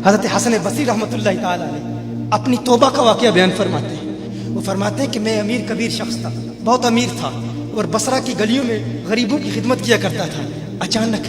حضرت حسن بصری रहमतुल्लाह ताला अलैह अपनी तौबा का वाक़या बयान फरमाते हैं। वो फरमाते हैं कि मैं अमीर कबीर शख्स था, बहुत अमीर था और बसरा की गलियों में गरीबों की खिदमत किया करता था। अचानक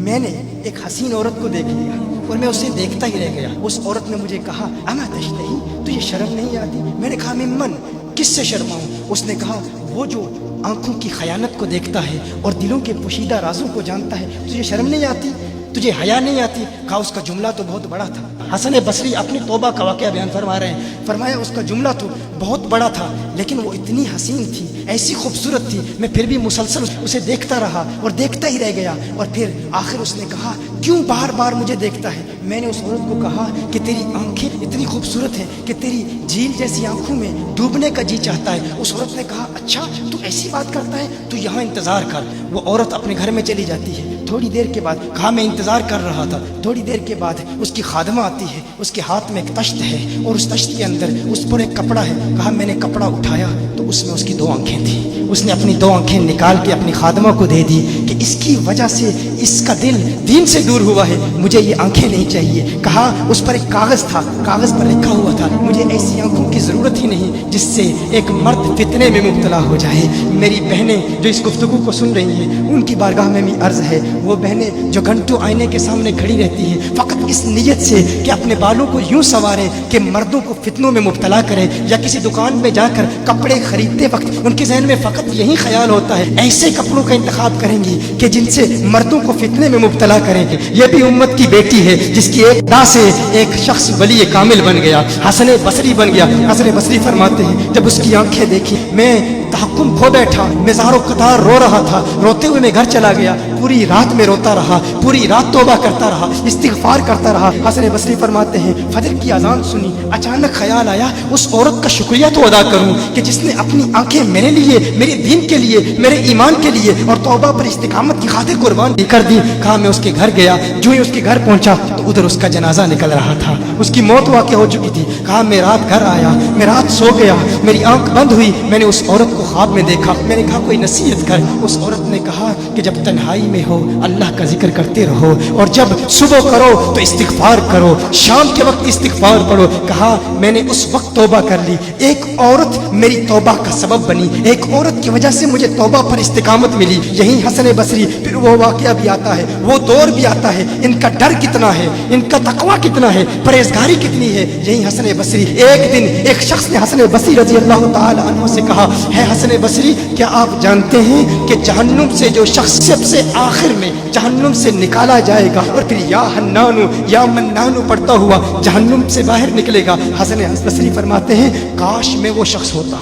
मैंने एक हसीन औरत को देख लिया और मैं उसे देखता ही रह गया। उस औरत ने मुझे कहा, अमा तशतही, तुझे शर्म नहीं आती? मैंने कहा, मिम्मन, किससे शर्माऊं? उसने कहा, वो जो आंखों की खयानत को देखता है और दिलों के पोशीदा राजों को जानता है, तुझे शर्म नहीं आती? तुझे हया नहीं आती? कहा, उसका जुमला तो बहुत बड़ा था। हसन बसरी अपनी तौबा का वाक़या बयान फरमा रहे हैं। फरमाया, उसका जुमला तो बहुत बड़ा था लेकिन वो इतनी हसीन थी, ऐसी खूबसूरत थी, मैं फिर भी मुसलसल उसे देखता रहा और देखता ही रह गया। और फिर आखिर उसने कहा, क्यों बार बार मुझे देखता है? मैंने उस औरत को कहा कि तेरी आंखें इतनी खूबसूरत हैं कि तेरी झील जैसी आंखों में डूबने का जी चाहता है। उस औरत ने कहा, अच्छा तू ऐसी बात करता है, तू यहाँ इंतज़ार कर। वो औरत अपने घर में चली जाती है। थोड़ी देर के बाद, कहा मैं इंतज़ार कर रहा था, थोड़ी देर के बाद उसकी खादमा आती है, उसके हाथ में एक तश्त है और उस तश्त के अंदर उस पर एक कपड़ा है। कहा मैंने कपड़ा उठाया तो उसमें उसकी 2 आंखें थी। उसने अपनी 2 आंखें निकाल के अपनी खादमा को दे दी कि इसकी वजह से इसका दिल दीन से दूर हुआ है, मुझे ये आंखें नहीं चाहिए। कहा उस पर एक कागज़ था, कागज़ पर लिखा हुआ था, मुझे ऐसी आंखों की ज़रूरत ही नहीं जिससे एक मर्द फितने में मुब्तला हो जाए। मेरी बहनें जो इस गुफ्तगू को सुन रही हैं, उनकी बारगाह में भी अर्ज़ है, वो बहनें जो घंटों आईने के सामने खड़ी रहती हैं फ़कत इस नीयत से कि अपने बालों को यूँ संवारें कि मर्दों को फितनों में मुब्तला करें, या किसी दुकान में जाकर कपड़े खरीदते वक्त उनके जहन में फ़कत यही ख्याल होता है, ऐसे कपड़ों का इंतखाब करेंगी कि जिनसे मर्दों को फितने में मुब्तला करेंगे। ये भी उम्मत की बेटी है जिसकी एक अदा से एक शख्स वली कामिल बन गया, हसन बसरी बन गया। हसन बसरी फरमाते हैं, जब उसकी आंखें देखी मैं तहक्कुम खो बैठा, मैं ज़ारो कतार रो रहा था। रोते हुए मैं घर चला गया, पूरी रात में रोता रहा, पूरी रात तौबा करता रहा, इस्तिग़फ़ार करता रहा। हसन बसरी फरमाते हैं, फजर की अजान सुनी, अचानक ख्याल आया उस औरत का शुक्रिया तो अदा करूं कि जिसने अपनी आंखें मेरे लिए, मेरे दीन के लिए, मेरे ईमान के लिए और तौबा पर इस्तिकामत की खातिर कुर्बान कर दी। कहा मैं उसके घर गया, जो ही उसके घर पहुंचा तो उधर उसका जनाजा निकल रहा था, उसकी मौत वाक़ हो चुकी थी। कहा मैं रात घर आया, मैं रात सो गया, मेरी आंख बंद हुई, मैंने उस औरत को ख्वाब में देखा। मैंने कहा कोई नसीहत कर। उस औरत ने कहा कि जब तन्हाई में हो अल्लाह का जिक्र करते रहो, और जब सुबह करो तो इस्तिग़फ़ार करो, शाम के वक्त इस्तिग़फ़ार पढ़ो। कहा मैंने उस वक्त तौबा कर ली, एक औरत मेरी तौबा का सबब बनी, एक औरत की वजह से मुझे तौबा पर इस्तिकामत मिली। यही हसन बसरी, फिर वो वाक़या भी आता है, वो दौर भी आता है, इनका डर कितना है, इनका तक़वा कितना है, परहेज़गारी कितनी है। यही हसन बसरी, एक दिन एक शख्स ने हसन बसरी रज़ी अल्लाह ताला अन्हु से कहा, है हसन बसरी, क्या आप जानते हैं कि जहन्नुम से जो शख्स सबसे आखिर में जहन्नुम से निकाला जाएगा और फिर या हन्नानु या मन्नानु पढ़ता हुआ जहन्नुम से बाहर निकलेगा। हसन बसरी फरमाते हैं, काश में वो शख्स होता,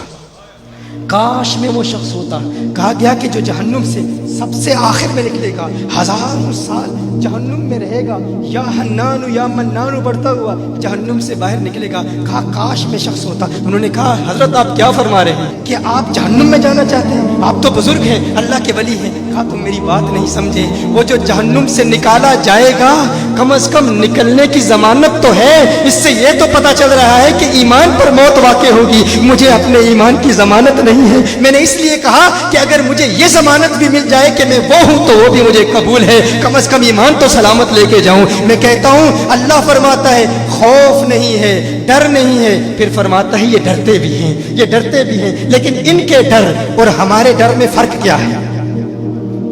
काश में वो शख्स होता। कहा गया कि जो जहन्नुम से सबसे आखिर में निकलेगा, हजारों साल जहन्नुम में रहेगा, या हन्नानु या मन्नानु बढ़ता हुआ जहन्नुम से बाहर निकलेगा। कहा काश में शख्स होता। उन्होंने कहा हजरत आप क्या फरमा रहे हैं कि आप जहन्नुम में जाना चाहते हैं? आप तो बुजुर्ग हैं, अल्लाह के वली हैं। कहा तुम मेरी बात नहीं समझे, वो जो जहन्नुम से निकाला जाएगा कम से कम निकलने की जमानत तो है, इससे ये तो पता चल रहा है कि ईमान पर मौत वाक़ई होगी। मुझे अपने ईमान की जमानत नहीं है। मैंने इसलिए कहा कि अगर मुझे ये जमानत भी मिल जाए कि मैं वो हूं तो वो भी मुझे कबूल है, कम से कम ईमान तो सलामत लेके जाऊं। मैं कहता हूं अल्लाह फरमाता है खौफ नहीं है, डर नहीं है, फिर फरमाता है ये डरते भी हैं, ये डरते भी हैं। लेकिन इनके डर और हमारे डर में फर्क क्या है?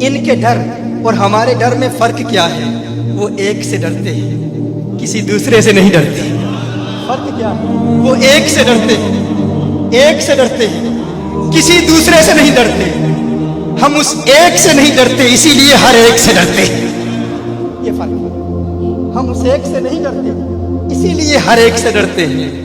इनके डर और हमारे डर में फर्क क्या है? वो एक से डरते हैं, किसी दूसरे से नहीं डरते। फर्क क्या है? वो एक से डरते हैं, एक से डरते हैं, किसी दूसरे से नहीं डरते। हम उस एक से नहीं डरते, इसीलिए हर एक से डरते। ये फर्क है। हम उस एक से नहीं डरते, इसीलिए हर एक से डरते हैं।